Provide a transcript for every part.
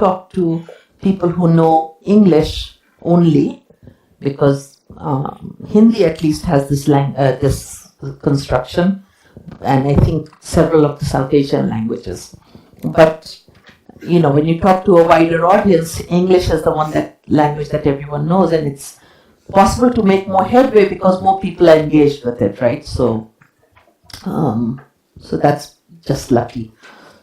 talk to people who know English only, because Hindi at least has this construction, and I think several of the South Asian languages. But when you talk to a wider audience, English is the language that everyone knows, and it's possible to make more headway because more people are engaged with it, right? So that's just lucky.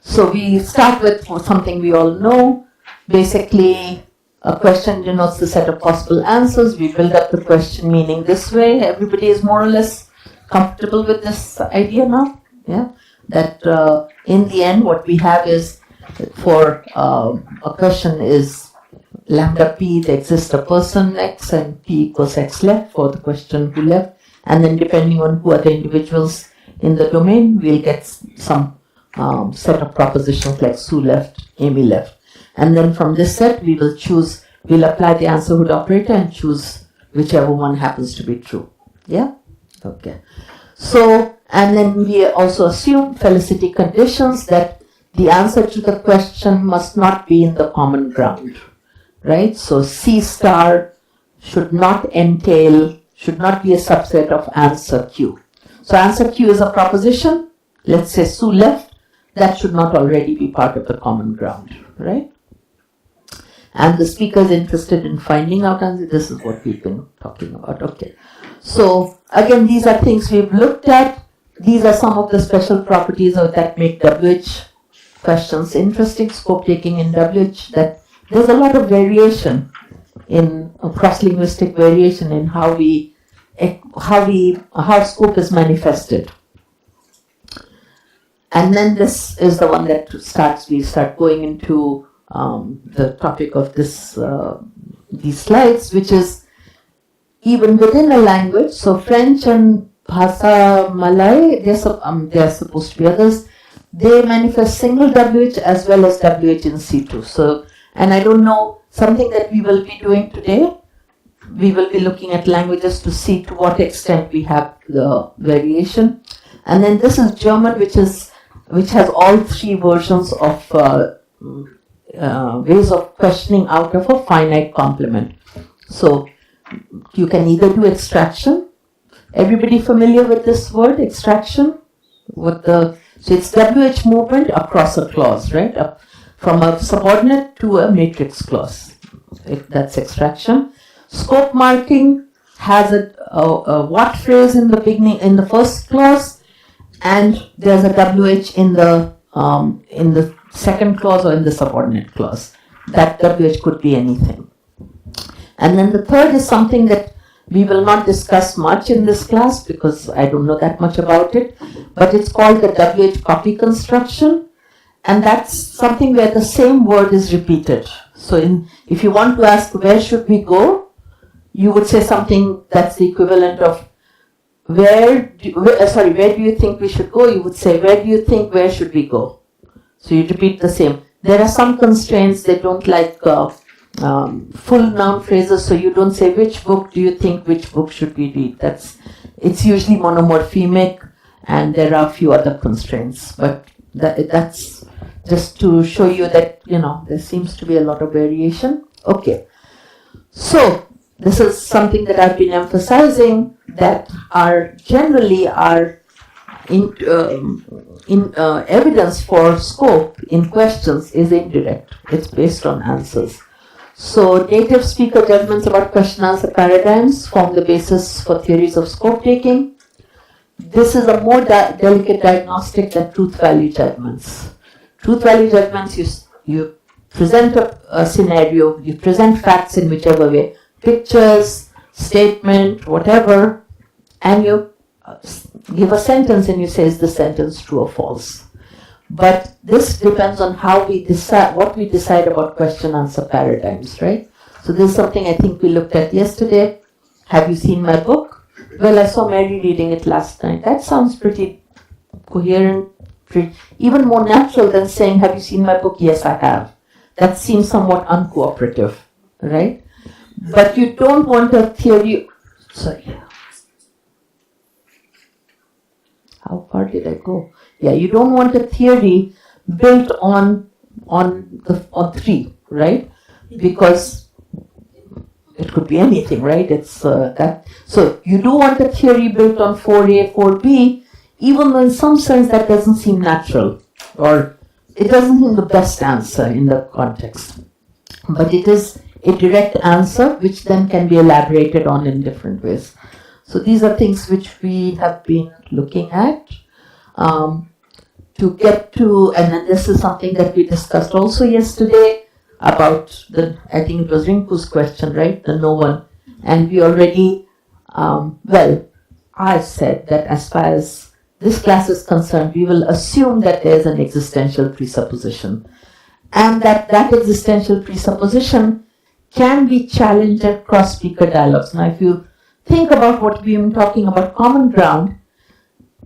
So we start with something we all know. Basically, a question denotes the set of possible answers. We build up the question meaning this way. Everybody is more or less comfortable with this idea now? Yeah? That in the end, what we have is, for a question is lambda p, there exists a person x, and p equals x left for the question who left. And then depending on who are the individuals in the domain, we'll get some set of propositions like Sue left, Amy left. And then from this set, we'll apply the answer hood operator and choose whichever one happens to be true. Yeah? Okay. So, and then we also assume felicity conditions, that the answer to the question must not be in the common ground, right? So C star should not be a subset of answer Q. So answer Q is a proposition. Let's say Sue left. That should not already be part of the common ground, right? And the speaker is interested in finding out answers. This is what we've been talking about. Okay. So again, these are things we've looked at. These are some of the special properties that make WH questions interesting. Scope taking in WH, that there's a lot of variation in cross-linguistic variation in how scope is manifested. And then this is the one that we start going into the topic of these slides, which is even within a language. So French and Bhasa Malay, they're supposed to be others. They manifest single WH as well as WH in C2. So, and I don't know, something that we will be doing today, we will be looking at languages to see to what extent we have the variation. And then this is German, which has all three versions of ways of questioning out of a finite complement. So you can either do extraction. Everybody familiar with this word, extraction? So it's WH movement across a clause, right? From a subordinate to a matrix clause. That's extraction. Scope marking has a what phrase in the beginning, in the first clause, and there's a WH in the second clause or in the subordinate clause. That WH could be anything. And then the third is something that we will not discuss much in this class because I don't know that much about it, but it's called the WH copy construction, and that's something where the same word is repeated. So if you want to ask where should we go, you would say something that's the equivalent of where do you think we should go? You would say where should we go? So you repeat the same. There are some constraints, they don't like full noun phrases, so you don't say which book do you think, which book should we read. It's usually monomorphemic, and there are a few other constraints, but that's just to show you that there seems to be a lot of variation. Okay, so this is something that I've been emphasizing, that generally our evidence for scope in questions is indirect. It's based on answers. So native speaker judgments about question-answer paradigms form the basis for theories of scope taking. This is a more delicate diagnostic than truth-value judgments. Truth-value judgments, you present a scenario, you present facts in whichever way, pictures, statement, whatever, and you give a sentence and you say, is the sentence true or false? But this depends on what we decide about question-answer paradigms, right? So this is something I think we looked at yesterday. Have you seen my book? Well, I saw Mary reading it last night. That sounds pretty coherent, even more natural than saying, have you seen my book? Yes, I have. That seems somewhat uncooperative, right? But you don't want a theory. Sorry. How far did I go? Yeah, you don't want a theory built on three. right? Because it could be anything, right? It's that. So you do want a theory built on 4A, 4B, even though in some sense that doesn't seem natural, or it doesn't seem the best answer in the context. But it is a direct answer which then can be elaborated on in different ways. So these are things which we have been looking at. To get to, and then this is something that we discussed also yesterday about I think it was Rinku's question, right? The no one. And we already, I said that as far as this class is concerned, we will assume that there is an existential presupposition. And that existential presupposition can be challenged at cross-speaker dialogues. Now, if you think about what we've been talking about, common ground,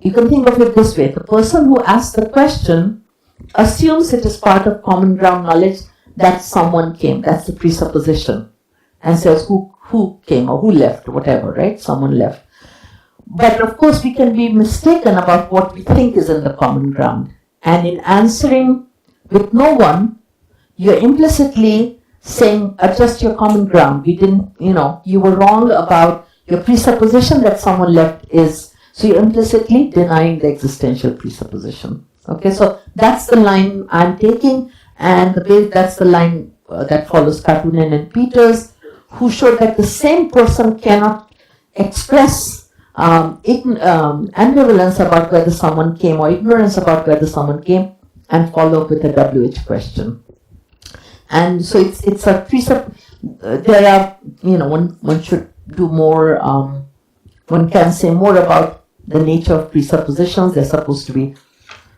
you can think of it this way. The person who asks the question assumes it is part of common ground knowledge that someone came. That's the presupposition. And says who came or who left, whatever, right? Someone left. But of course, we can be mistaken about what we think is in the common ground. And in answering with no one, you're implicitly saying, adjust your common ground. We didn't, you were wrong about your presupposition that someone left is. So you're implicitly denying the existential presupposition. Okay, so that's the line I'm taking, and that's the line that follows Karhunen and Peters, who showed that the same person cannot express ambivalence about whether someone came or ignorance about whether someone came and follow up with a WH question. And so it's a there are, one should do more, one can say more about the nature of presuppositions. They're supposed to be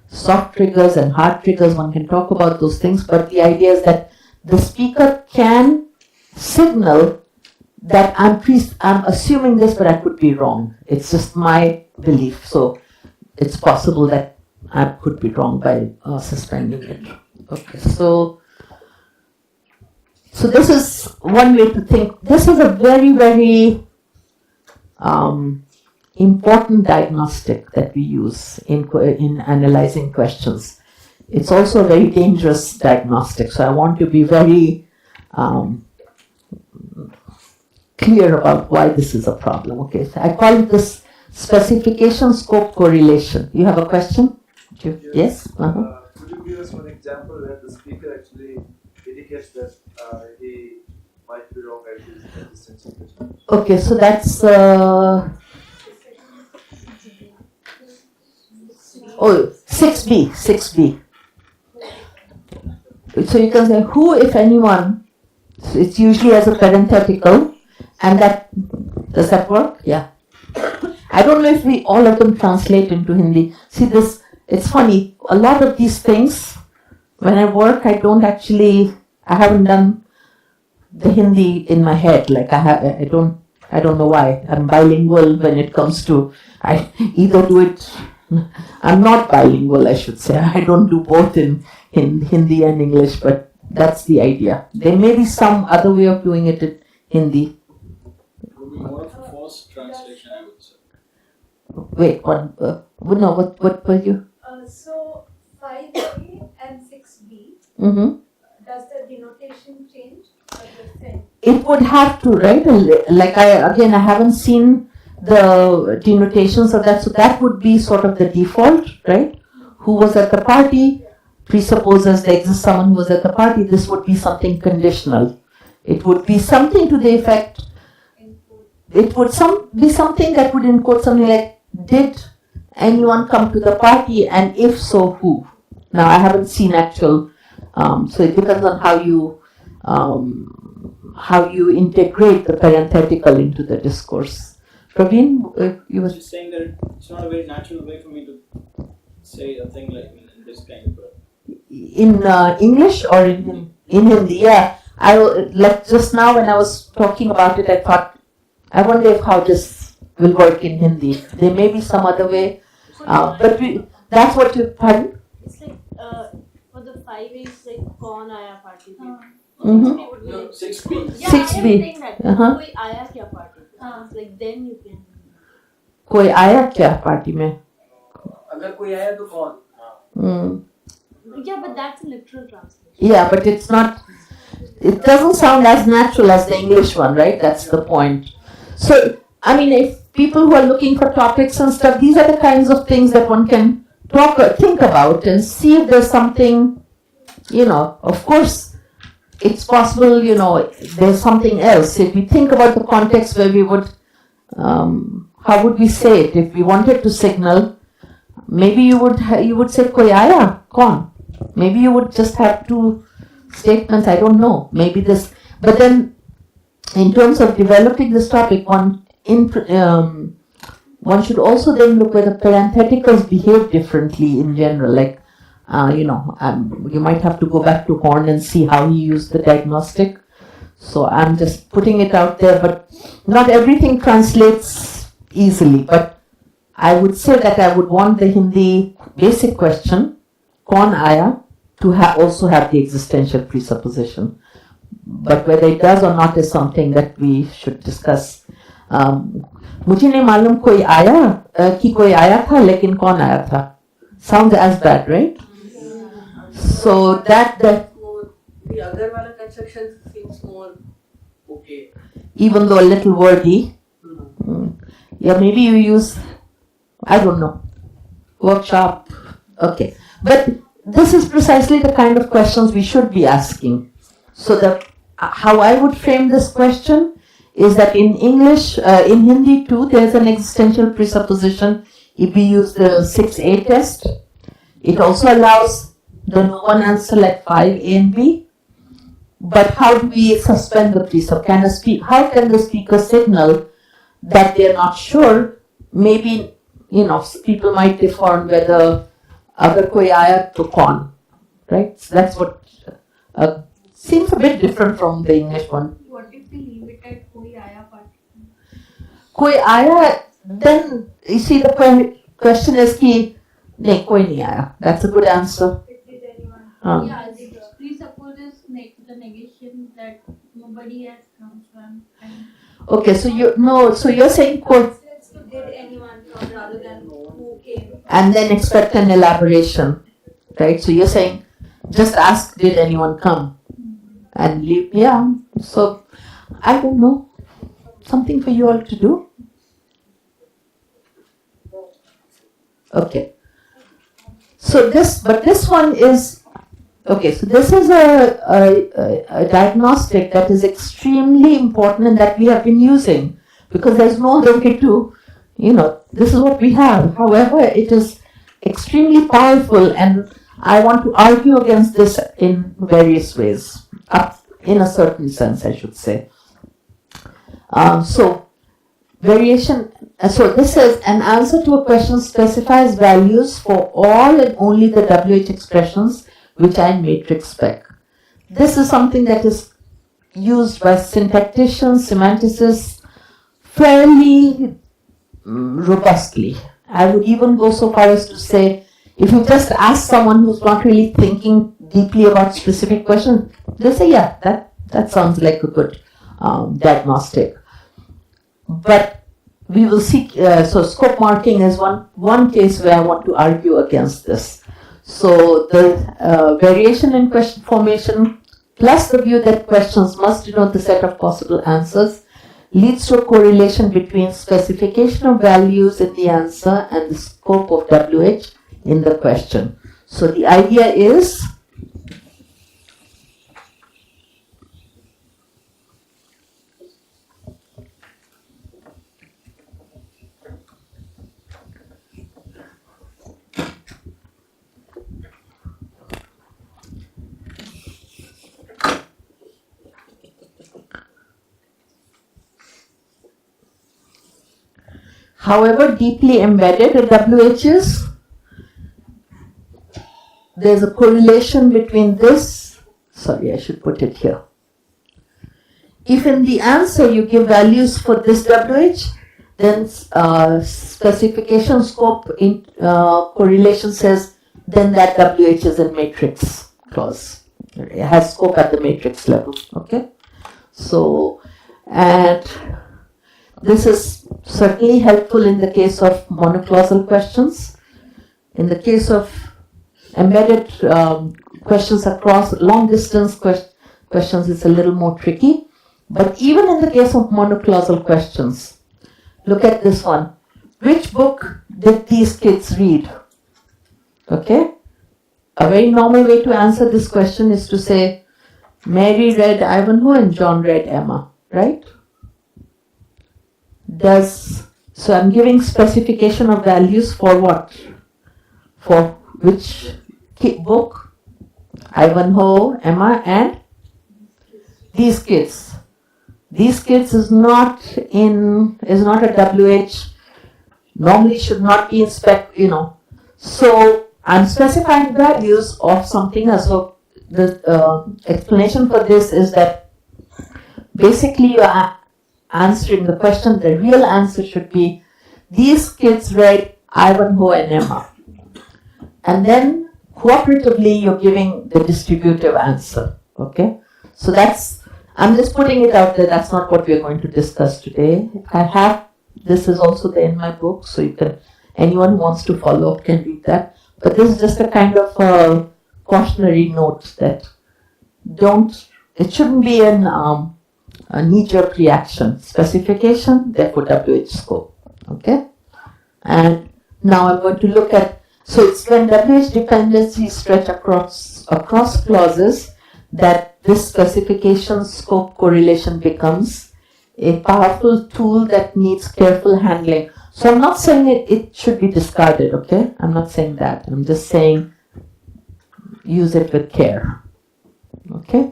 soft triggers and hard triggers. One can talk about those things, but the idea is that the speaker can signal that I'm assuming this, but I could be wrong. It's just my belief. So it's possible that I could be wrong by suspending it. Okay, so this is one way to think. This is a very, very important diagnostic that we use in analyzing questions. It's also a very dangerous diagnostic, so I want to be very clear about why this is a problem. Okay, so I call it this specification scope correlation. You have a question? Yes? Could you give us one example where the speaker actually indicates that he might be wrong at his existential question? Okay, so that's 6B. So you can say who, if anyone, so it's usually as a parenthetical, and does that work? Yeah. I don't know if all of them translate into Hindi. See this, it's funny, a lot of these things, when I work, I haven't done the Hindi in my head, like I don't know why. I'm bilingual when it comes to, I either do it, I'm not bilingual, I should say. I don't do both in Hindi and English, but that's the idea. There may be some other way of doing it in Hindi. It would be more of a forced translation, I would say. Wait, what were you? So 5A and 6B, Mm-hmm. does the denotation change or the same? It would have to, right? Like I haven't seen the denotations of that, so that would be sort of the default, right? Who was at the party presupposes there exists someone who was at the party. This would be something conditional. It would be something to the effect. It would be something that would encode something like, did anyone come to the party, and if so, who? Now I haven't seen actual, so it depends on how you integrate the parenthetical into the discourse. Praveen, you were just saying that it's not a very natural way for me to say a thing like in this kind of in English or in Hindi? Yeah, like just now when I was talking about it, I thought, I wonder if how this will work in Hindi. There may be some other way, but that's what you pardon. It's like for the 5 ways, like kaun aaya party mein. Mm-hmm. No, 6B. Yeah, 6B. I am saying that. Uh-huh. Koi aaya kya party? It's like then you can. कोई आया क्या party में? अगर कोई आया तो कौन? Yeah, but that's a literal translation. Yeah, but it's not. it doesn't sound as natural as the English one, right? That's the point. So, I mean, if people who are looking for topics and stuff, these are the kinds of things that one can think about and see if there's something, of course, it's possible, there's something else. If we think about the context where we would, how would we say it? If we wanted to signal, maybe you would say koi aaya, kaun? Maybe you would just have two statements, I don't know. Maybe this, but then in terms of developing this topic, one should also then look whether parentheticals behave differently in general. Like, you might have to go back to Horn and see how he used the diagnostic. So I'm just putting it out there, but not everything translates easily. But I would say that I would want the Hindi basic question, kaun aaya, to also have the existential presupposition. But whether it does or not is something that we should discuss. मुझे नहीं मालूम कोई आया कि कोई आया था लेकिन कौन आया था. Sounds as bad, right? So that the other wala construction seems more okay. Even though a little wordy. Yeah, maybe you use, I don't know, workshop. Okay. But this is precisely the kind of questions we should be asking. So how I would frame this question is that in English, in Hindi too, there's an existential presupposition if we use the 6A test. It also allows the no one answer like 5A and B. But how do we suspend the presupposition? How can the speaker signal that they're not sure? Maybe, people might differ on whether agar koi aaya to kaun, right? So that's what seems a bit different from the English one. What if we leave it at koi aaya part? Koi aaya, then you see the question is ki nahi koi nahi aaya. That's a good answer. Did anyone? Yeah, it presupposes the negation that nobody has come from. Okay, so you're saying koi, Did anyone come rather than who came? and then expect an elaboration, right? So you're saying just ask, did anyone come? And leave, yeah. So I don't know, something for you all to do. Okay. So this one is okay. So this is a diagnostic that is extremely important and that we have been using because there's no other way to, this is what we have. However, it is extremely powerful, and I want to argue against this in various ways. In a certain sense, I should say. So variation. So this is an answer to a question specifies values for all and only the WH expressions which are in matrix spec. This is something that is used by syntacticians, semanticists fairly robustly. I would even go so far as to say, if you just ask someone who's not really thinking deeply about specific questions, they say, yeah, that sounds like a good diagnostic. But we will see, so scope marking is one case where I want to argue against this. So the variation in question formation plus the view that questions must denote the set of possible answers leads to a correlation between specification of values in the answer and the scope of WH in the question. So the idea is however deeply embedded a WH is, there's a correlation between this, sorry, I should put it here. If in the answer you give values for this WH, then specification scope in correlation says then that WH is in matrix clause. It has scope at the matrix level, okay? So, and this is certainly helpful in the case of monoclausal questions. In the case of embedded questions across long distance questions, it's a little more tricky. But even in the case of monoclausal questions, look at this one. Which book did these kids read? Okay? A very normal way to answer this question is to say, Mary read Ivanhoe and John read Emma, right? So I'm giving specification of values for what? For which book? Ivanhoe, Emma, and these kids. These kids is not a WH. Normally should not be in spec, So I'm specifying values of something as well. The explanation for this is that basically you're answering the question. The real answer should be, these kids read Ivanhoe and Emma. And then cooperatively you're giving the distributive answer. Okay? So I'm just putting it out there. That's not what we're going to discuss today. This is also there in my book, so anyone who wants to follow up can read that. But this is just a kind of cautionary note that it shouldn't be a knee-jerk reaction. Specification, therefore WH scope. Okay? And now I'm going to look at, so it's when WH dependencies stretch across clauses that this specification scope correlation becomes a powerful tool that needs careful handling. So I'm not saying it should be discarded, okay? I'm not saying that. I'm just saying use it with care. Okay?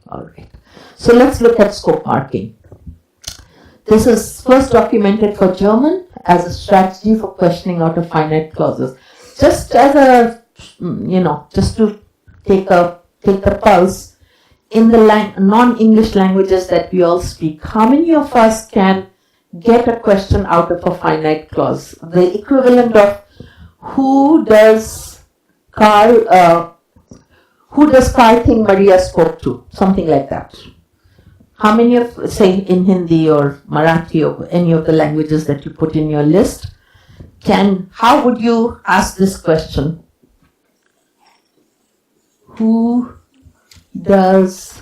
Alright. So let's look at scope marking. This is first documented for German as a strategy for questioning out of finite clauses. Just as a, just to take the pulse, in the non-English languages that we all speak, how many of us can get a question out of a finite clause? The equivalent of who does Carl think Maria spoke to? Something like that. How many of, say in Hindi or Marathi or any of the languages that you put in your list, how would you ask this question? Who does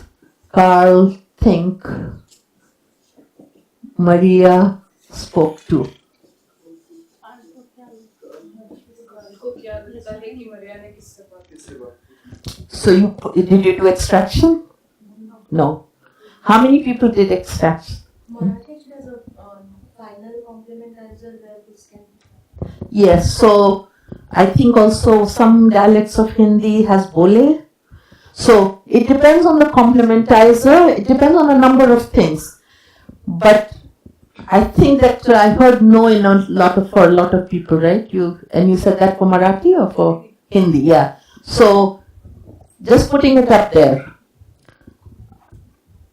Carl think Maria spoke to? So did you do extraction? No. How many people did extraction? Marathi has a final complementizer where this can. Yes, so I think also some dialects of Hindi has bole. So it depends on the complementizer, it depends on a number of things. But I think that I heard no for a lot of people, right? You said that for Marathi or for Hindi, yeah. So just putting it up there.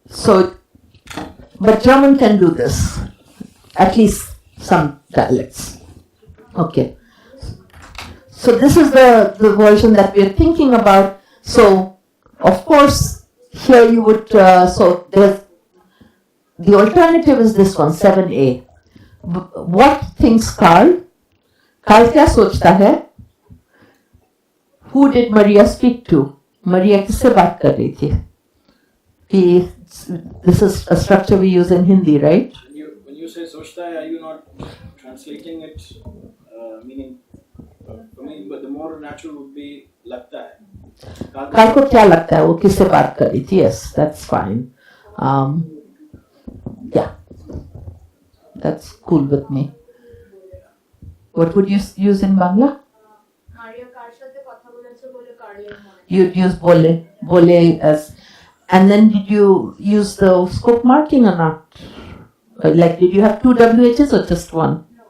So, but German can do this, at least some dialects. Okay. So this is the version that we are thinking about. So, of course, here you would, so there's, the alternative is this one, 7a. What thinks Carl? Carl क्या सोचता है? Who did Maria speak to? Maria किससे बात कर रही थी? This is a structure we use in Hindi, right? When you say sochta hai, are you not translating it, meaning, for me, but the more natural would be लगता है. Carl को क्या लगता है? वो किससे बात कर रही थी? Yes, that's fine. Yeah, that's cool with me. What would you use in Bangla? You'd use bole as, and then did you use the scope marking or not? Like, did you have two WHs or just one? No,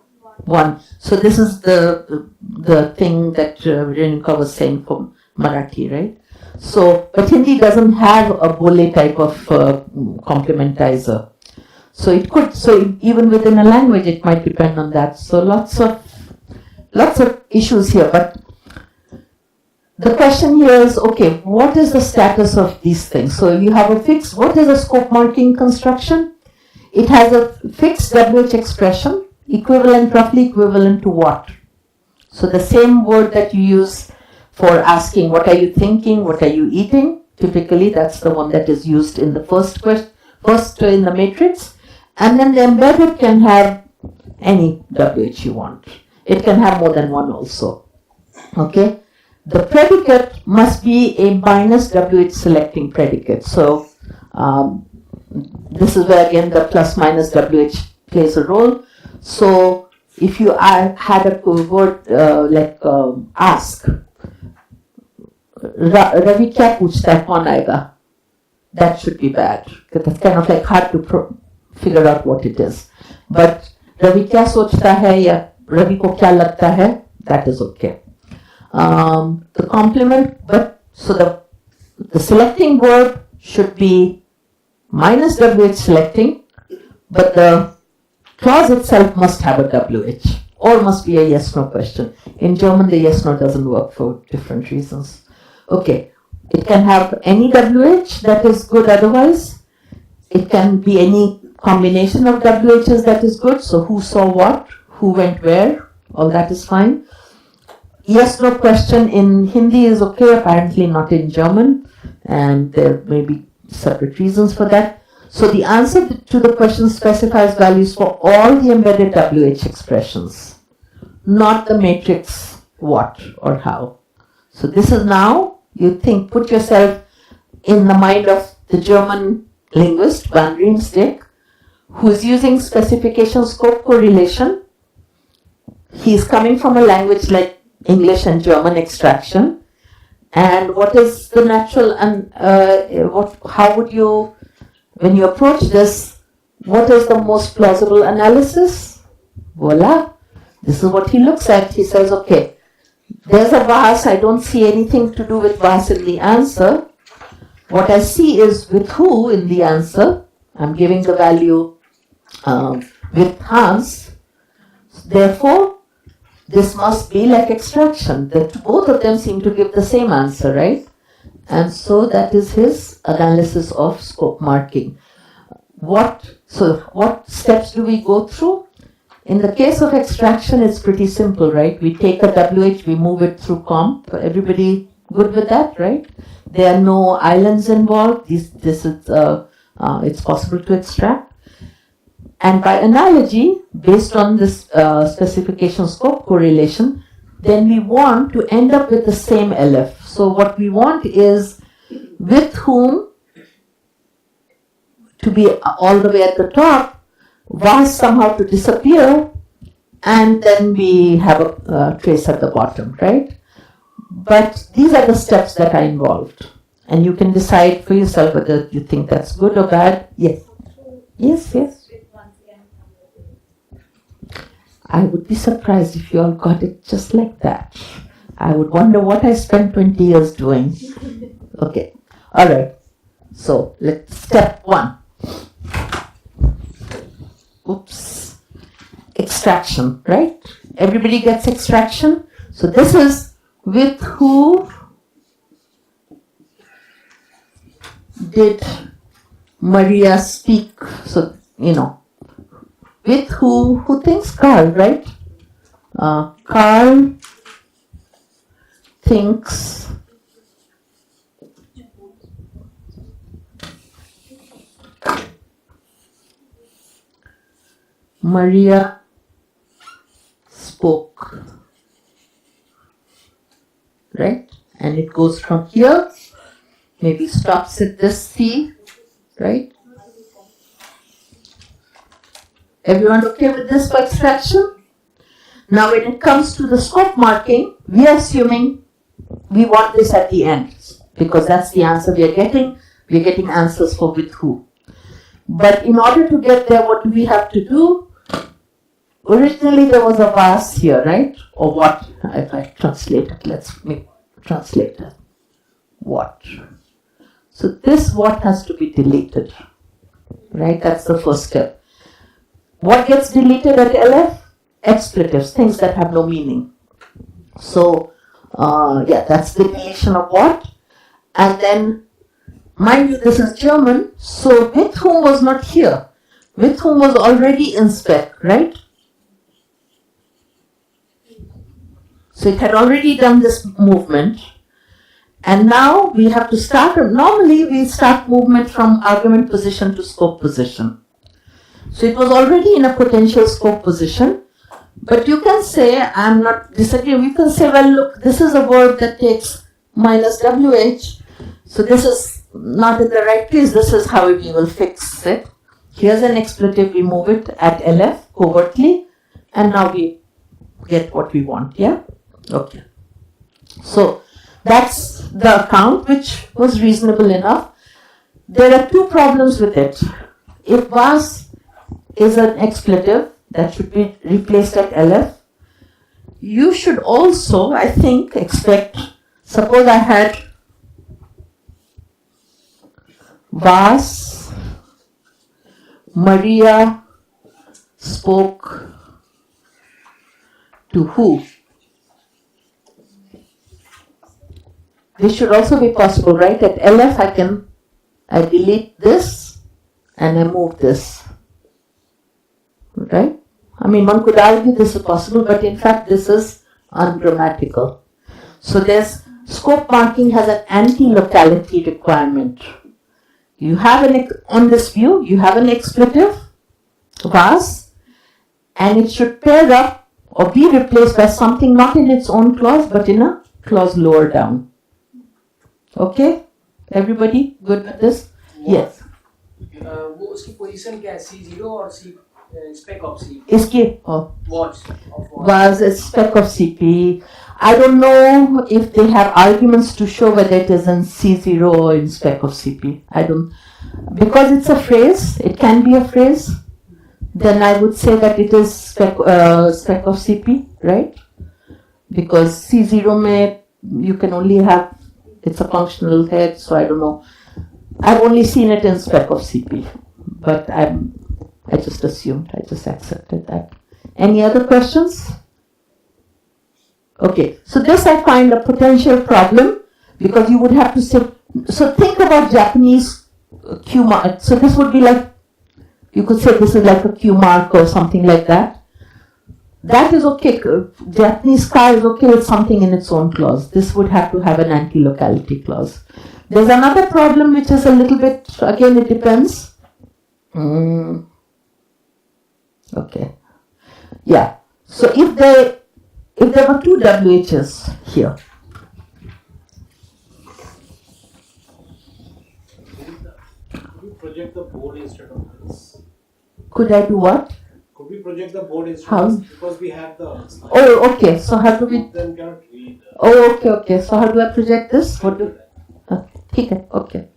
One. So this is the thing that Renuka was saying for Marathi, right? So, but Hindi doesn't have a bole type of complementizer. So it could, so even within a language it might depend on that. So lots of issues here, but the question here is, okay, what is the status of these things? So you have a fixed, what is a scope marking construction? It has a fixed WH expression, roughly equivalent to what? So the same word that you use for asking, what are you thinking, what are you eating? Typically, that's the one that is used in the first in the matrix. And then the embedded can have any WH you want. It can have more than one also. Okay? The predicate must be a minus WH selecting predicate. So, this is where again the plus minus WH plays a role. So, if you had a word like ask, Ravi kya पूछता है कौन आएगा? That should be bad. Because that's kind of like hard to figure out what it is. But Ravi क्या सोचता है या Ravi को क्या लगता है? That is okay. The complement, but so the selecting word should be minus WH selecting, but the clause itself must have a WH or must be a yes-no question. In German, the yes-no doesn't work for different reasons. Okay, it can have any WH that is good otherwise. It can be any combination of WHs that is good. So who saw what, who went where, all that is fine. Yes-no question in Hindi is okay, apparently not in German, and there may be separate reasons for that. So the answer to the question specifies values for all the embedded WH expressions, not the matrix what or how. So this is now, you think, put yourself in the mind of the German linguist, Van Riemsdyk, who is using specification scope correlation. He is coming from a language like English and German extraction. And what is the natural and how would you, when you approach this, what is the most plausible analysis? Voila. This is what he looks at. He says, okay, there's a vas. I don't see anything to do with vas in the answer. What I see is with who in the answer. I'm giving the value with Hans. Therefore, this must be like extraction. That both of them seem to give the same answer, right? And so that is his analysis of scope marking. What steps do we go through? In the case of extraction, it's pretty simple, right? We take a WH, we move it through comp. Everybody good with that, right? There are no islands involved. It's possible to extract. And by analogy, based on this specification scope correlation, then we want to end up with the same LF. So what we want is with whom to be all the way at the top, was somehow to disappear, and then we have a trace at the bottom, right? But these are the steps that are involved. And you can decide for yourself whether you think that's good or bad. Yes. Yes. I would be surprised if you all got it just like that. I would wonder what I spent 20 years doing. Okay. All right. So let's step 1. Oops. Extraction, right? Everybody gets extraction. So this is with who did Maria speak? So, with who thinks? Carl, right? Carl thinks Maria spoke, right? And it goes from here, maybe stops at this C, right? Everyone okay with this for extraction? Now when it comes to the scope marking, we are assuming we want this at the end because that's the answer we are getting. We are getting answers for with who. But in order to get there, what do we have to do? Originally there was a was here, right? Or what? If I translate it, let's translate it. What? So this what has to be deleted, right? That's the first step. What gets deleted at LF? Expletives, things that have no meaning. So, that's the deletion of what. And then, mind you, this is German, so with whom was not here. With whom was already in spec, right? So it had already done this movement. And now we have to start, normally we start movement from argument position to scope position. So it was already in a potential scope position, but you can say, I'm not disagreeing, you can say, well look, this is a word that takes minus WH, so this is not in the right place, this is how we will fix it. Here's an expletive, we move it at LF covertly, and now we get what we want, yeah? Okay. So that's the account, which was reasonable enough. There are two problems with it. If was is an expletive that should be replaced at LF, you should also, I think, expect, suppose I had was, Maria spoke to who? This should also be possible, right? At LF I delete this and I move this, right? I mean, one could argue this is possible, but in fact this is ungrammatical. So there's, scope marking has an anti-locality requirement. You have on this view, you have an expletive, was, and it should pair up or be replaced by something not in its own clause, but in a clause lower down. Okay? Everybody good with this? Yes. वो उसकी position क्या है, C0 और C spec of C इसकी was a spec of CP. I don't know if they have arguments to show whether it is in C0 or in spec of CP. I don't, because it's a phrase, it can be a phrase, then I would say that it is spec of CP, right? Because C0 may, you can only have, it's a functional head, so I don't know. I've only seen it in spec of CP, but I just assumed, I just accepted that. Any other questions? Okay, so this I find a potential problem because you would have to say, so think about Japanese Q mark. So this would be like, you could say this is like a Q mark or something like that. That is okay. Japanese car is okay with something in its own clause. This would have to have an anti-locality clause. There's another problem which is a little bit, again it depends. Okay. Yeah. So if there were two WHs here. Could we project the board instead of this? Could I do what? Could we project the board instead How? of this? Because we have the slide. Oh, okay. So how do we? Then cannot read. Oh, okay. So how do I project this? What do? Okay.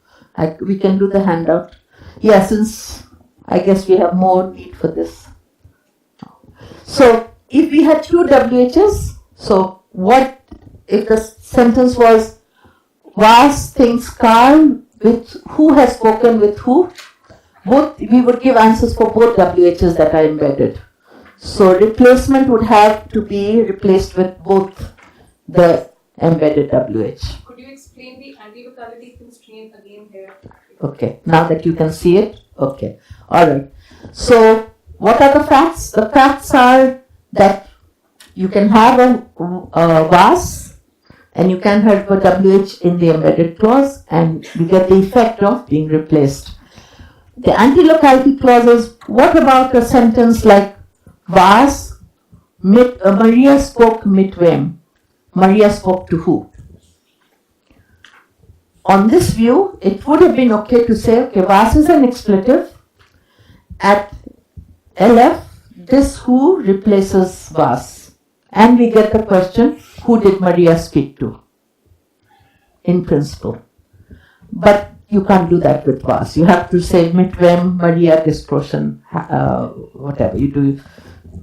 We can do the handout. Yeah, since I guess we have more need for this. So if we had two WHs, so what if the sentence was thinks Carl with who has spoken with who? Both, we would give answers for both WHs that are embedded. So replacement would have to be replaced with both the embedded WH. Could you explain the anti-locality constraint again here? Okay, now that you can see it, okay, alright. So what are the facts? The facts are that you can have a was and you can have a WH in the embedded clause and you get the effect of being replaced. The anti-locality clauses, what about a sentence like was, Maria spoke mit wem? Maria spoke to who? On this view, it would have been okay to say, okay, was is an expletive. At LF, this who replaces was. And we get the question, who did Maria speak to? In principle. But you can't do that with was. You have to say mit wem Maria gesprochen, whatever. You do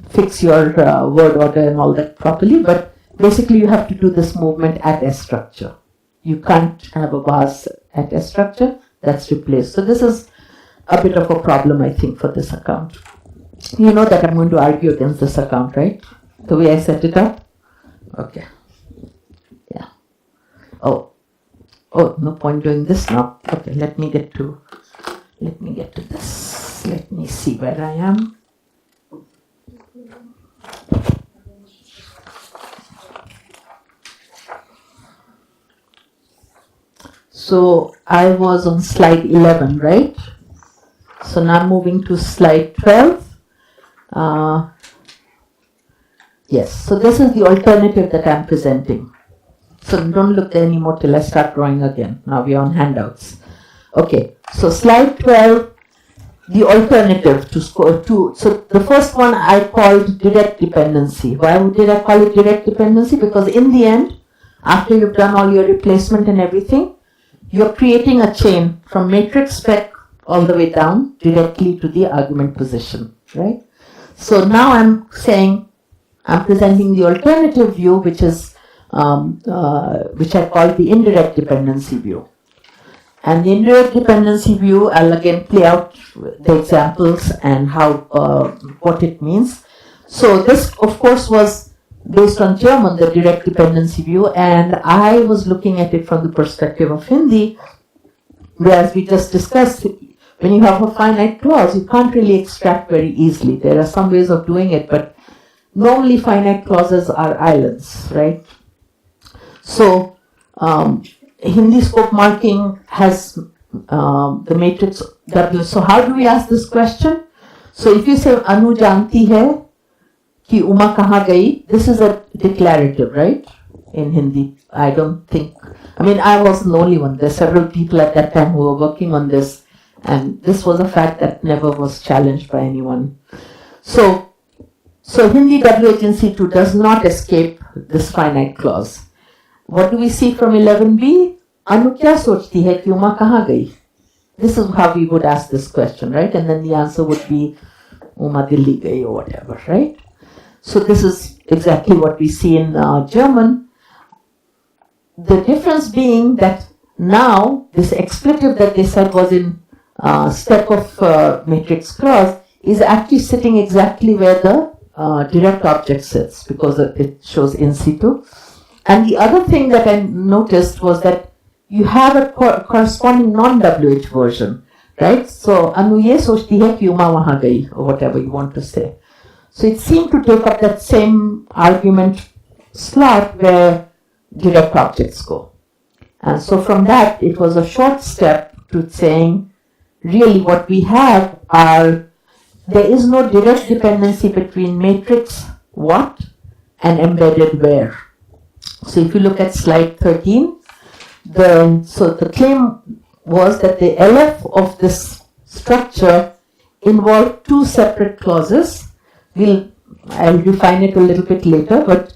fix your word order and all that properly, but basically you have to do this movement at S structure. You can't have a was at S structure, that's replaced. So this is a bit of a problem, I think, for this account. You know that I'm going to argue against this account, right? The way I set it up? Okay. Yeah. Oh, no point doing this now. Okay, let me get to this. Let me see where I am. So I was on slide 11, right? So now moving to slide 12. Yes, so this is the alternative that I'm presenting. So don't look there anymore till I start drawing again. Now we are on handouts. Okay, so slide 12, the alternative to score 2. So the first one I called direct dependency. Why did I call it direct dependency? Because in the end, after you've done all your replacement and everything, you're creating a chain from matrix spec all the way down directly to the argument position, right? So now I'm presenting the alternative view, which is which I call the indirect dependency view. And the indirect dependency view, I'll again play out the examples and how what it means. So this, of course, was based on German, the direct dependency view, and I was looking at it from the perspective of Hindi, whereas we just discussed, when you have a finite clause, you can't really extract very easily. There are some ways of doing it, but normally finite clauses are islands, right? So Hindi scope marking has the matrix W. So how do we ask this question? So if you say Anu janti hai ki Uma kahan gayi, this is a declarative, right? In Hindi, I mean, I wasn't the only one. There's several people at that time who were working on this, and this was a fact that never was challenged by anyone. So Hindi W agency 2 does not escape this finite clause. What do we see from 11b? Anu kya sochti hai ki Uma kahan gayi? This is how we would ask this question, right? And then the answer would be Uma Delhi gayi or whatever, right? So this is exactly what we see in German. The difference being that now this expletive that they said was in step of matrix clause is actually sitting exactly where the direct object sits, because it shows in situ. And the other thing that I noticed was that you have a corresponding non-WH version, right? So Anu ye sochti hai ki Uma wahan gayi, or whatever you want to say. So it seemed to take up that same argument slot where direct objects go. And so from that, it was a short step to saying, really what we have are, there is no direct dependency between matrix what and embedded where. So if you look at slide 13, the claim was that the LF of this structure involved two separate clauses. I'll refine it a little bit later, but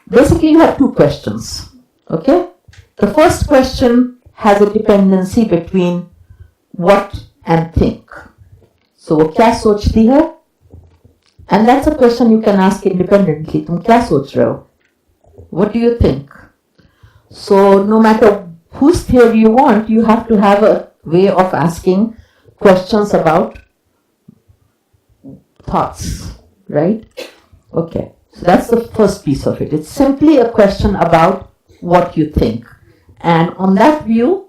basically you have two questions, okay? The first question has a dependency between what and think. So वो क्या सोचती है? And that's a question you can ask independently. तुम क्या सोच रहे हो? What do you think? So no matter whose theory you want, you have to have a way of asking questions about thoughts, right? Okay, so that's the first piece of it. It's simply a question about what you think. And on that view,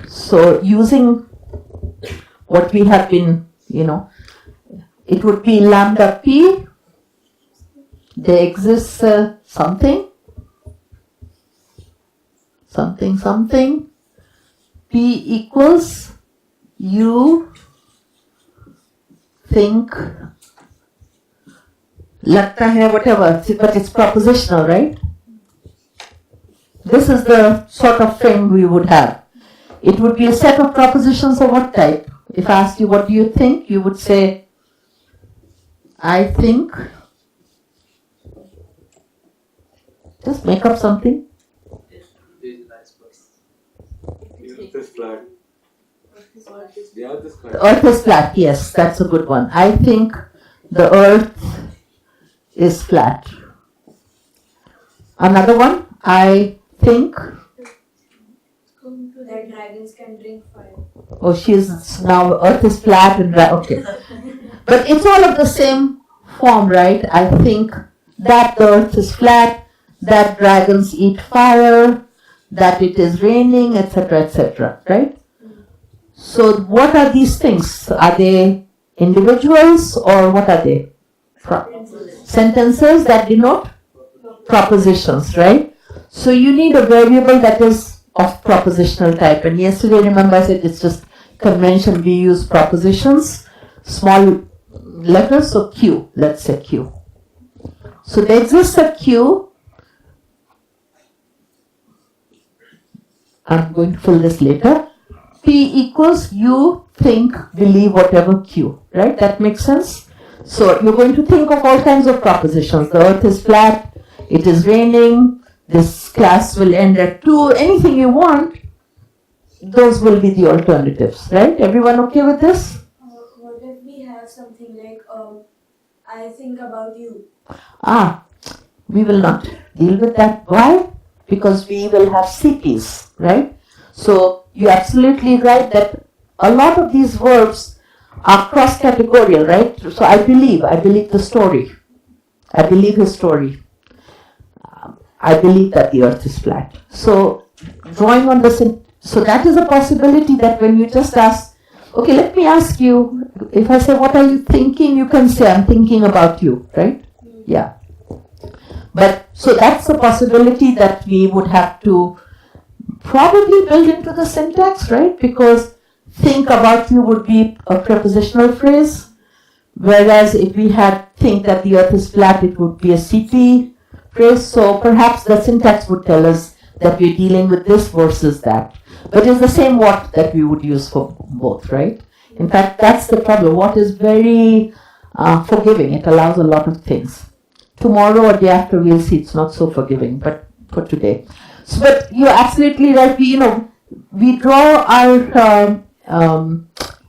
so using what we have been, it would be lambda p, there exists something, p equals you think, lagta hai, whatever, but it's propositional, right? This is the sort of frame we would have. It would be a set of propositions of what type? If I asked you what do you think, you would say, I think. Just make up something. The earth is flat. The earth is flat, yes, that's a good one. I think the earth is flat. Another one, I think. That dragons can drink fire. Oh, now earth is flat and okay. But it's all of the same form, right? I think that the earth is flat, that dragons eat fire, that it is raining, etc., right? So what are these things? Are they individuals or what are they? Sentences that denote propositions, right? So you need a variable that is of propositional type. And yesterday, remember I said it's just convention, we use propositions, small letters, so Q, let's say Q. So there exists a Q. I'm going to fill this later. P equals you think, believe, whatever Q, right? That makes sense? So you're going to think of all kinds of propositions. The earth is flat, it is raining, this class will end at 2, anything you want, those will be the alternatives, right? Everyone okay with this? What if we have something like, I think about you? We will not deal with that. Why? Because we will have CPs, right? So you're absolutely right that a lot of these verbs are cross-categorial, right? So I believe the story. I believe his story. I believe that the earth is flat. So drawing on this, so that is a possibility that when you just ask, okay, let me ask you, if I say, what are you thinking? You can say, I'm thinking about you, right? Yeah. But, so that's a possibility that we would have to probably build into the syntax, right? Because think about you would be a prepositional phrase, whereas if we had think that the earth is flat, it would be a CP phrase. So perhaps the syntax would tell us that we're dealing with this versus that. But it's the same what that we would use for both, right? In fact, that's the problem. What is very forgiving. It allows a lot of things. Tomorrow or day after we'll see it's not so forgiving, but for today. So, but you're absolutely right. We draw our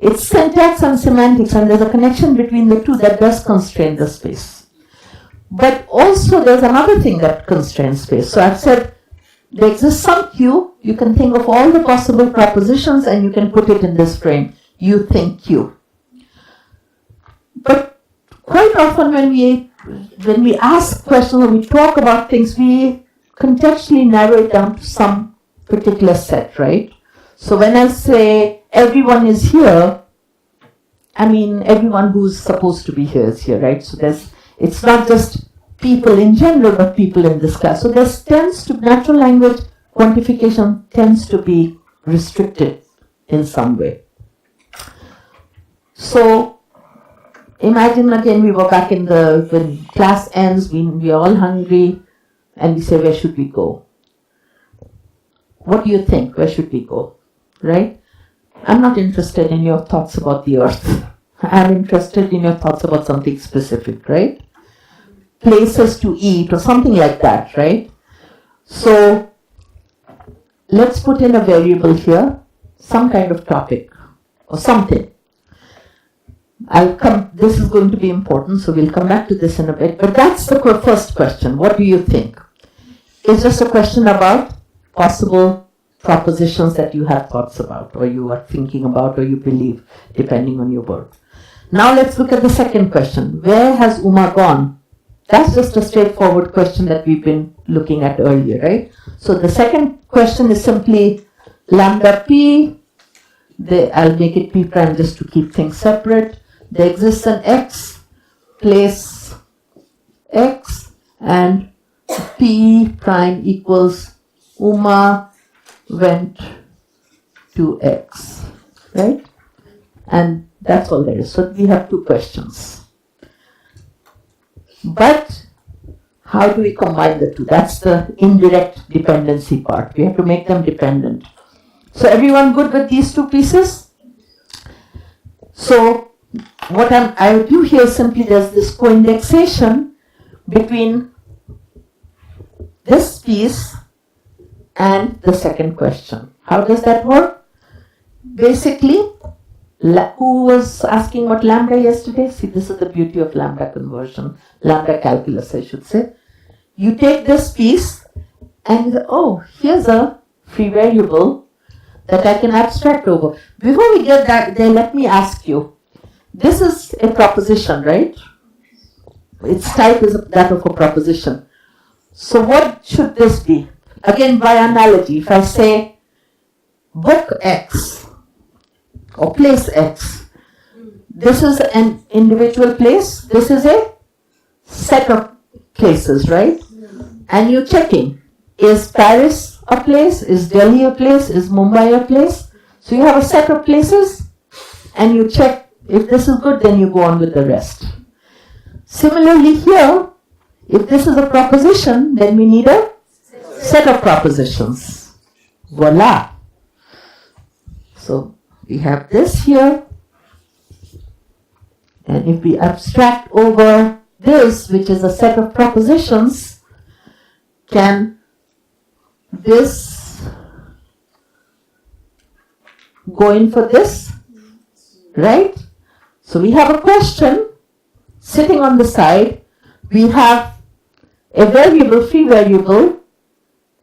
it's syntax and semantics, and there's a connection between the two that does constrain the space. But also there's another thing that constrains space. So I've said there exists some Q. You can think of all the possible propositions and you can put it in this frame. You think Q. But quite often when we ask questions or we talk about things, we contextually narrow it down to some particular set, right? So when I say everyone is here, I mean everyone who's supposed to be here is here, right? So it's not just people in general, but people in this class. So natural language quantification tends to be restricted in some way. So imagine again we were back when class ends, we are all hungry and we say, where should we go? What do you think? Where should we go? Right? I'm not interested in your thoughts about the earth. I'm interested in your thoughts about something specific, right? Places to eat or something like that, right? So let's put in a variable here, some kind of topic or something. This is going to be important, so we'll come back to this in a bit. But that's the first question. What do you think? It's just a question about possible propositions that you have thoughts about, or you are thinking about, or you believe, depending on your word. Now let's look at the second question. Where has Uma gone? That's just a straightforward question that we've been looking at earlier, right? So the second question is simply lambda p. I'll make it p prime just to keep things separate. There exists an x, place x, and p prime equals Uma went to x, right? And that's all there is. So we have two questions. But how do we combine the two? That's the indirect dependency part. We have to make them dependent. So everyone good with these two pieces? So what I do here simply, there's this co-indexation between this piece and the second question. How does that work? Basically, who was asking what lambda yesterday? See, this is the beauty of lambda conversion, lambda calculus, I should say. You take this piece and, here's a free variable that I can abstract over. Before we get that there, let me ask you, this is a proposition, right? its type is that of a proposition. So what should this be? Again, by analogy, if I say book X or place X, this is an individual place, this is a set of places, right? And you're checking, is Paris a place, is Delhi a place, is Mumbai a place? So you have a set of places and you check if this is good, then you go on with the rest. Similarly here, if this is a proposition, then we need a set of propositions. Voila. So we have this here. And if we abstract over this, which is a set of propositions, can this go in for this? Right? So we have a question sitting on the side. We have a variable, free variable.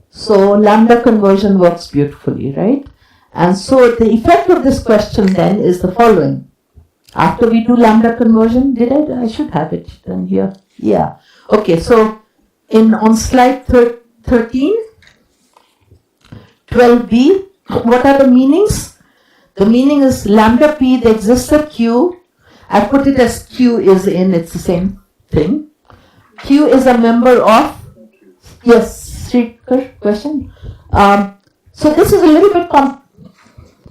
So lambda conversion works beautifully, right? And so the effect of this question then is the following. After we do lambda conversion, I should have it done here. Yeah. Okay, so on slide 13, 12b, what are the meanings? The meaning is lambda p, there exists a q. I put it as q is in, it's the same thing. Q is a member of, yes, Srikar, question? So this is a little bit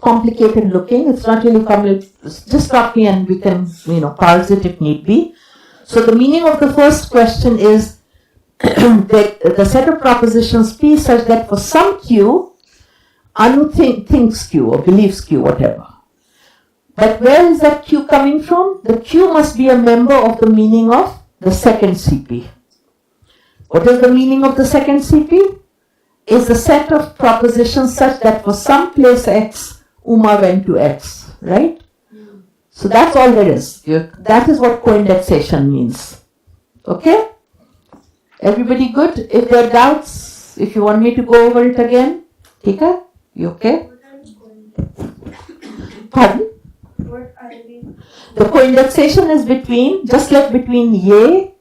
complicated looking. It's not really complicated. Just stop me and we can, parse it if need be. So the meaning of the first question is the set of propositions P such that for some Q, Anu thinks Q or believes Q, whatever. But where is that Q coming from? The Q must be a member of the meaning of the second CP. What is the meaning of the second CP? Is the set of propositions such that for some place X, Uma went to X, right? So that's all there is. That is what co-indexation means. Okay? Everybody good? If there are doubts, if you want me to go over it again, Tika, you okay? Pardon? What are we? The co-indexation is between, just like between ye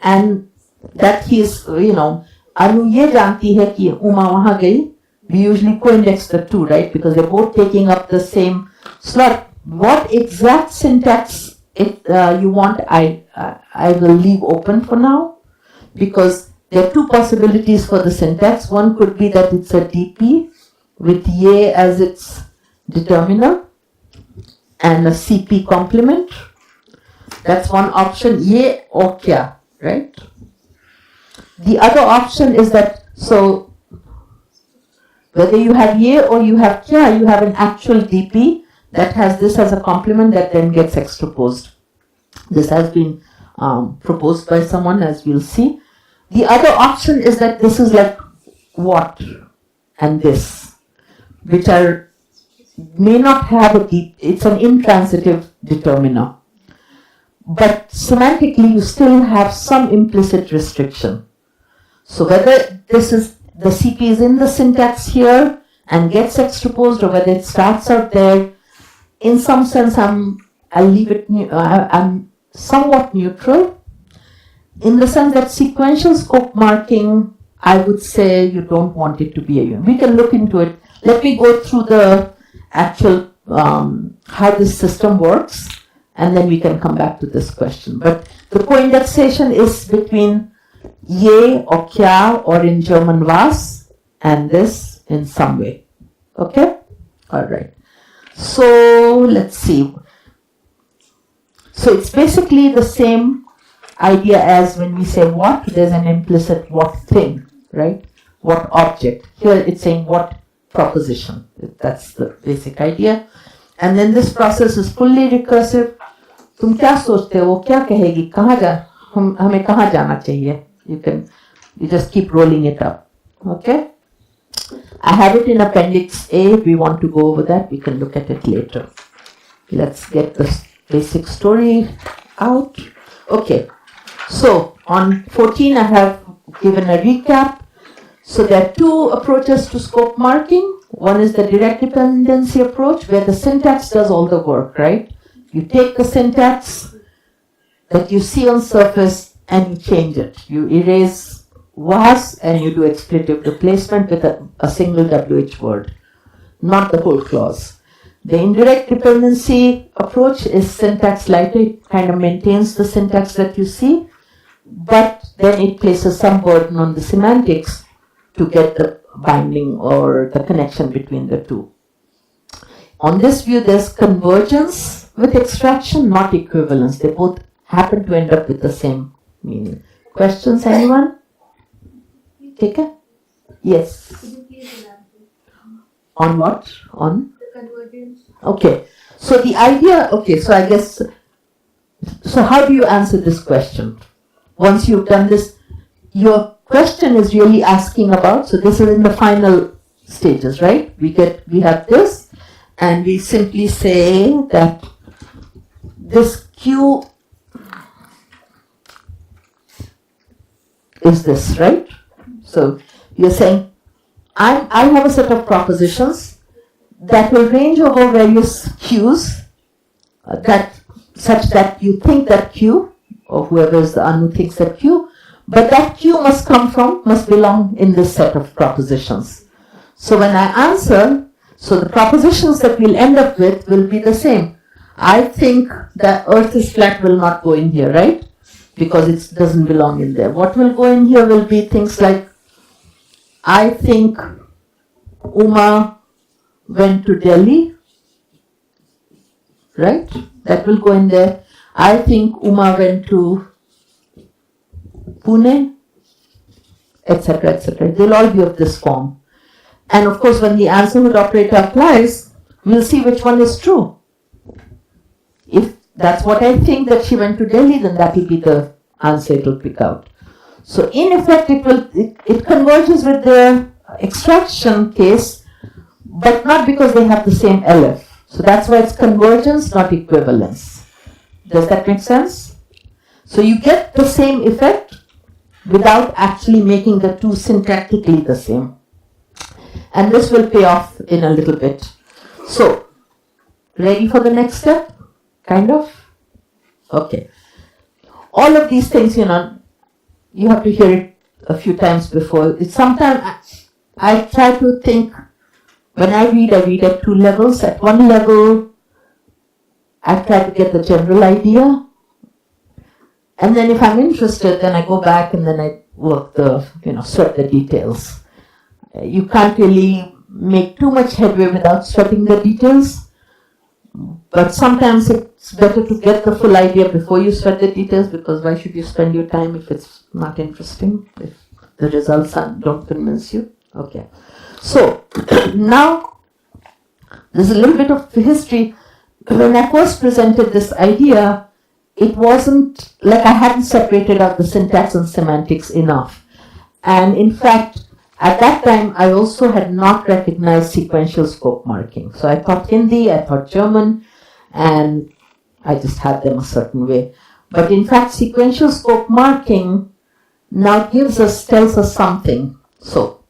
and that he's, Anu ye janti hai ki Uma wahan gayi. We usually co-index the two, right? Because they're both taking up the same slot. What exact syntax you want, I will leave open for now. Because there are two possibilities for the syntax. One could be that it's a DP with ye as its determiner and a CP complement. That's one option, ye or kya, right? The other option is that, so whether you have ye or you have kya, you have an actual DP that has this as a complement that then gets extraposed. This has been proposed by someone, as we'll see. The other option is that this is like what and this, which may not have a deep, it's an intransitive determiner. But semantically, you still have some implicit restriction. So whether this is, the CP is in the syntax here and gets extraposed, or whether it starts out there, in some sense, I'm somewhat neutral. In the sense that sequential scope marking, I would say you don't want it to be a unit. We can look into it. Let me go through the actual, how this system works, and then we can come back to this question. But the co-indexation is between ye or kya, or in German was, and this in some way. Okay? Alright. So let's see. So it's basically the same idea as when we say what, there's an implicit what thing, right? What object. Here it's saying what proposition. That's the basic idea. And then this process is fully recursive. तुम क्या सोचते हो, वो क्या कहेगी, कहाँ जा, हमें कहाँ जाना चाहिए? You just keep rolling it up. Okay? I have it in Appendix A. If we want to go over that, we can look at it later. Let's get the basic story out. Okay. So on 14, I have given a recap. So there are two approaches to scope marking. One is the direct dependency approach, where the syntax does all the work, right? You take the syntax, that you see on surface and you change it. You erase was and you do expletive replacement with a single WH word, not the whole clause. The indirect dependency approach is syntax lighter. It kind of maintains the syntax that you see, but then it places some burden on the semantics to get the binding or the connection between the two. On this view, there's convergence with extraction, not equivalence. They both happen to end up with the same meaning. Questions, anyone? Take it? Yes. Could you please elaborate? On what? On? The convergence. Okay. So the idea, so how do you answer this question? Once you've done this, your question is really asking about, so this is in the final stages, right? We have this, and we simply say that this Q is this, right? So you're saying, I have a set of propositions that will range over various Qs, such that you think that Q, or whoever is the Anu thinks that Q, but that Q must belong in this set of propositions. So when I answer, so the propositions that we'll end up with will be the same. I think that Earth is flat will not go in here, right? Because it doesn't belong in there. What will go in here will be things like, I think Uma went to Delhi, right? That will go in there. I think Uma went to Pune, etc., etc. They'll all be of this form. And of course, when the answerhood operator applies, we'll see which one is true. If that's what I think that she went to Delhi, then that will be the answer it will pick out. So in effect, it converges with the extraction case, but not because they have the same LF. So that's why it's convergence, not equivalence. Does that make sense? So you get the same effect without actually making the two syntactically the same. And this will pay off in a little bit. So, ready for the next step? Kind of? Okay. All of these things, you have to hear it a few times before. Sometimes I try to think, when I read at two levels. At one level, I try to get the general idea. And then if I'm interested, then I go back and then I work sweat the details. You can't really make too much headway without sweating the details. But sometimes it's better to get the full idea before you sweat the details, because why should you spend your time if it's not interesting, if the results don't convince you? Okay. So, now, there's a little bit of history. When I first presented this idea, it wasn't like I hadn't separated out the syntax and semantics enough. And in fact, at that time, I also had not recognized sequential scope marking. So I taught Hindi, I taught German, and I just had them a certain way. But in fact, sequential scope marking now tells us something. So,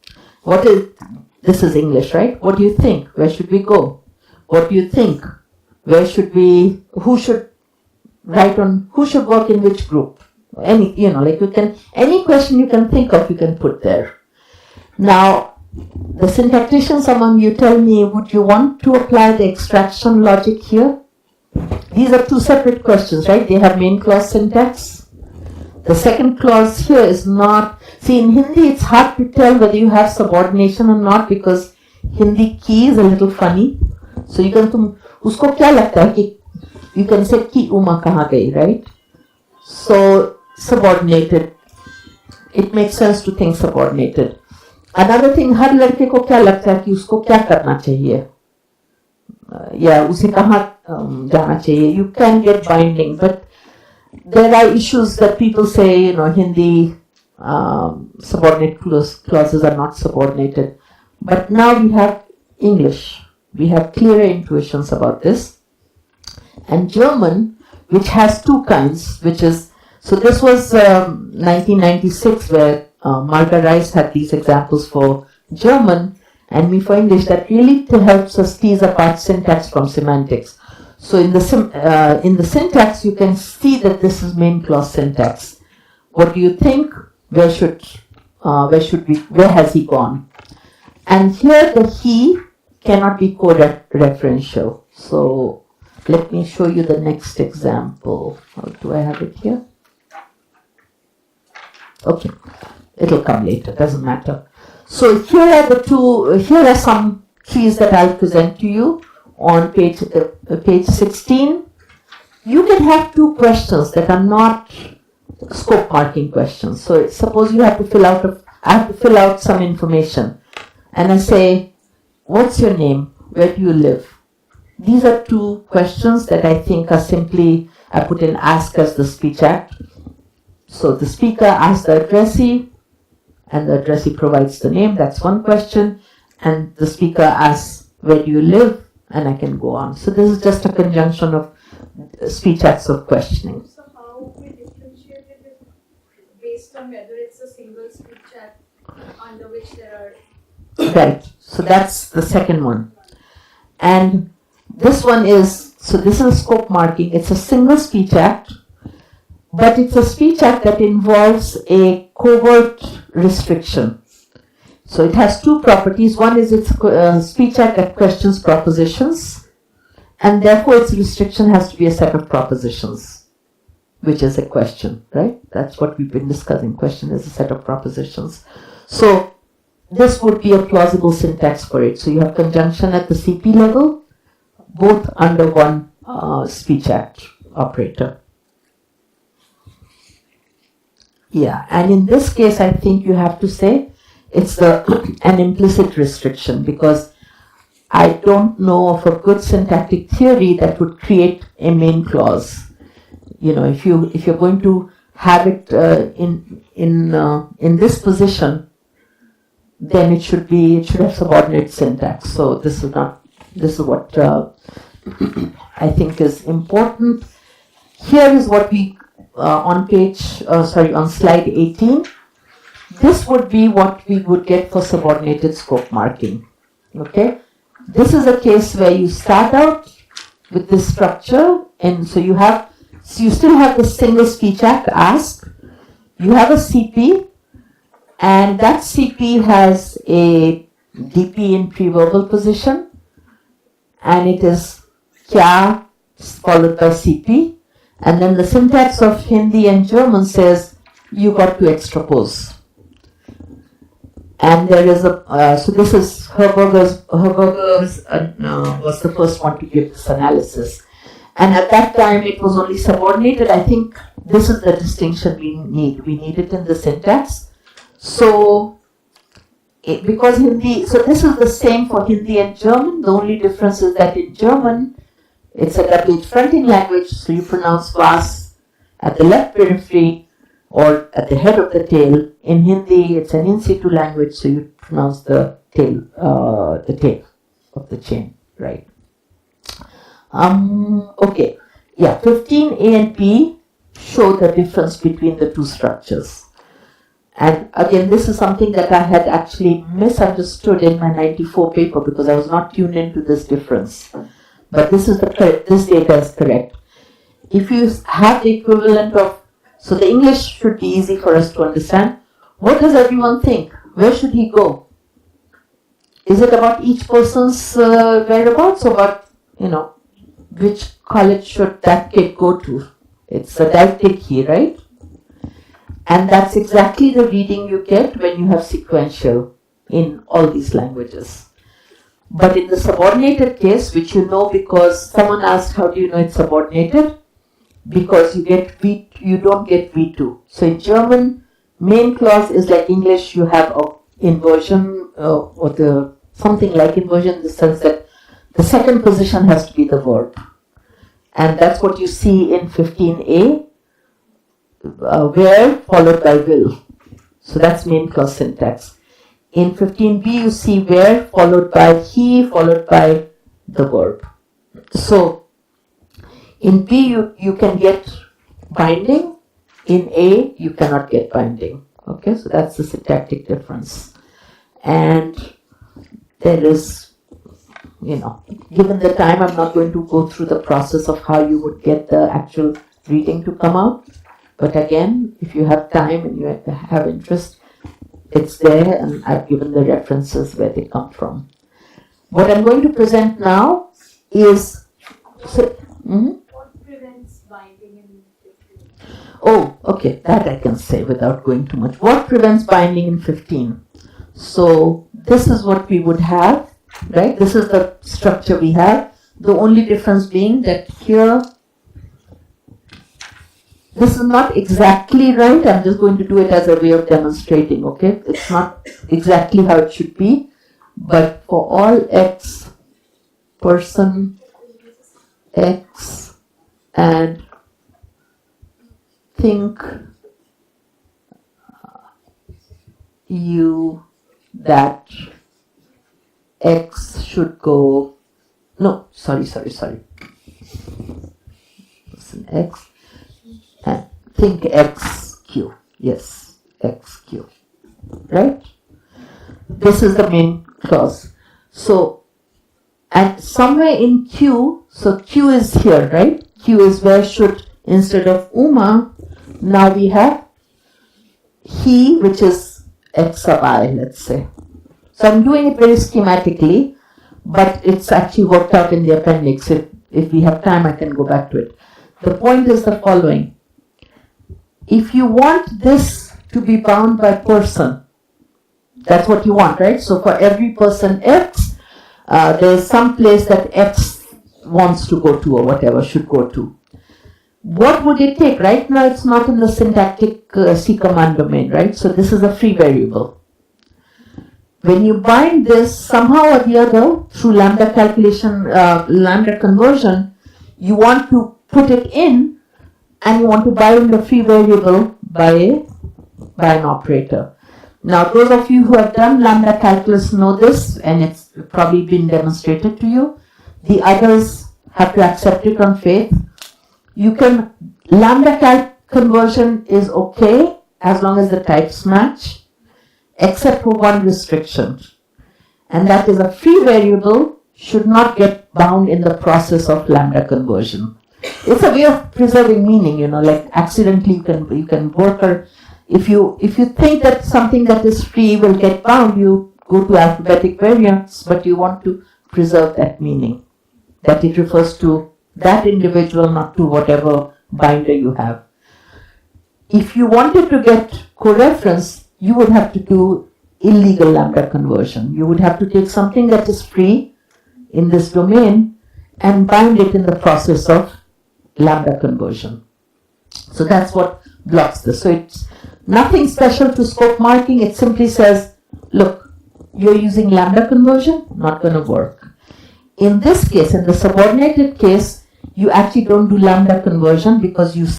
this is English, right? What do you think? Where should we go? What do you think? Who should work in which group? Any question you can think of, you can put there. Now, the syntacticians among you, tell me, would you want to apply the extraction logic here? These are two separate questions, right? They have main clause syntax. The second clause here is not, in Hindi it's hard to tell whether you have subordination or not, because Hindi ki is a little funny. So you can, usko kya lagta hai ki, you can say ki Uma kahan gayi, right? So, subordinated. It makes sense to think subordinated. Another thing, हर लड़के को क्या लगता है कि उसको क्या करना चाहिए या उसे कहाँ जाना चाहिए. You can get binding, but there are issues that people say, Hindi subordinate clauses are not subordinated. But now we have English. We have clearer intuitions about this. And German, which has two kinds, so this was 1996 where Marga Rice had these examples for German and me for English that really helps us tease apart syntax from semantics. So in the syntax, you can see that this is main clause syntax. What do you think? Where has he gone? And here the he cannot be co-referential. So let me show you the next example. Do I have it here? Okay, it'll come later, doesn't matter. So here are some trees that I'll present to you on page 16. You can have two questions that are not scope marking questions. So suppose you have to I have to fill out some information, and I say, what's your name? Where do you live? These are two questions that I think are simply, I put in ask as the speech act. So the speaker asks the addressee, and the addressee provides the name. That's one question. And the speaker asks, where do you live? And I can go on. So this is just a conjunction of speech acts of questioning. So how we differentiate it based on whether it's a single speech act under which there are. Right. So that's the second one. And this one is, so this is scope marking. It's a single speech act, but it's a speech act that involves a covert restriction. So it has two properties. One is it's a speech act that questions propositions, and therefore its restriction has to be a set of propositions, which is a question, right? That's what we've been discussing. Question is a set of propositions. So this would be a plausible syntax for it. So you have conjunction at the CP level, both under one speech act operator. Yeah, and in this case, I think you have to say it's an implicit restriction, because I don't know of a good syntactic theory that would create a main clause. You know, if you're going to have it in this position, then it should have subordinate syntax. So this is what I think is important. Here is what we on slide 18. This would be what we would get for subordinated scope marking. Okay, this is a case where you start out with this structure, and so you still have the single speech act ask. You have a CP, and that CP has a DP in pre-verbal position, and it is kya followed by CP, and then the syntax of Hindi and German says you got to extrapose. And there is so this is Herberger's was the first one to give this analysis. And at that time it was only subordinated. I think this is the distinction we need. We need it in the syntax. So, because Hindi, so this is the same for Hindi and German. The only difference is that in German, it's a double fronting language, so you pronounce vas at the left periphery or at the head of the tail. In Hindi, it's an in situ language, so you pronounce the tail of the chain, right? Okay, yeah, 15A and B show the difference between the two structures. And again, this is something that I had actually misunderstood in my 94 paper because I was not tuned into this difference. But this data is correct. If you have the equivalent of, so the English should be easy for us to understand. What does everyone think? Where should he go? Is it about each person's whereabouts, or about, which college should that kid go to? It's a deictic he, right? And that's exactly the reading you get when you have sequential in all these languages. But in the subordinated case, which you know because someone asked how do you know it's subordinated? Because you don't get V2. So in German, main clause is like English, you have inversion or something like inversion in the sense that the second position has to be the verb. And that's what you see in 15A, where followed by will. So that's main clause syntax. In 15B, you see where followed by he followed by the verb. So in B, you can get binding. In A, you cannot get binding. Okay, so that's the syntactic difference. And there is given the time, I'm not going to go through the process of how you would get the actual reading to come out. But again, if you have time and you have interest, it's there, and I've given the references where they come from. What I'm going to present now is... What prevents binding in 15? Oh, okay, that I can say without going too much. What prevents binding in 15? So this is what we would have, right? This is the structure we have. The only difference being that here, this is not exactly right. I'm just going to do it as a way of demonstrating, okay? It's not exactly how it should be, but for all X, person X, and think you that X should go, no, sorry. Person X, and think XQ, yes, XQ, right? This is the main clause. So, and somewhere in Q, so Q is here, right? Q is where should, instead of Uma, now we have he, which is X sub I, let's say. So I'm doing it very schematically, but it's actually worked out in the appendix. If we have time, I can go back to it. The point is the following. If you want this to be bound by person, that's what you want, right? So for every person X, there's some place that X wants to go to or whatever, should go to. What would it take? Right now it's not in the syntactic C command domain, right? So this is a free variable. When you bind this somehow or the other through lambda calculation, lambda conversion, you want to put it in and you want to bind the free variable by an operator. Now those of you who have done lambda calculus know this, and it's probably been demonstrated to you. The others have to accept it on faith. You can, lambda conversion is okay as long as the types match, except for one restriction, and that is a free variable should not get bound in the process of lambda conversion. It's a way of preserving meaning, like accidentally you can work, or if you think that something that is free will get bound, you go to alphabetic variants, but you want to preserve that meaning, that it refers to that individual, not to whatever binder you have. If you wanted to get coreference, you would have to do illegal lambda conversion. You would have to take something that is free in this domain and bind it in the process of lambda conversion. So that's what blocks this. So it's nothing special to scope marking. It simply says, look, you're using lambda conversion, not going to work. In this case, in the subordinated case, you actually don't do lambda conversion because you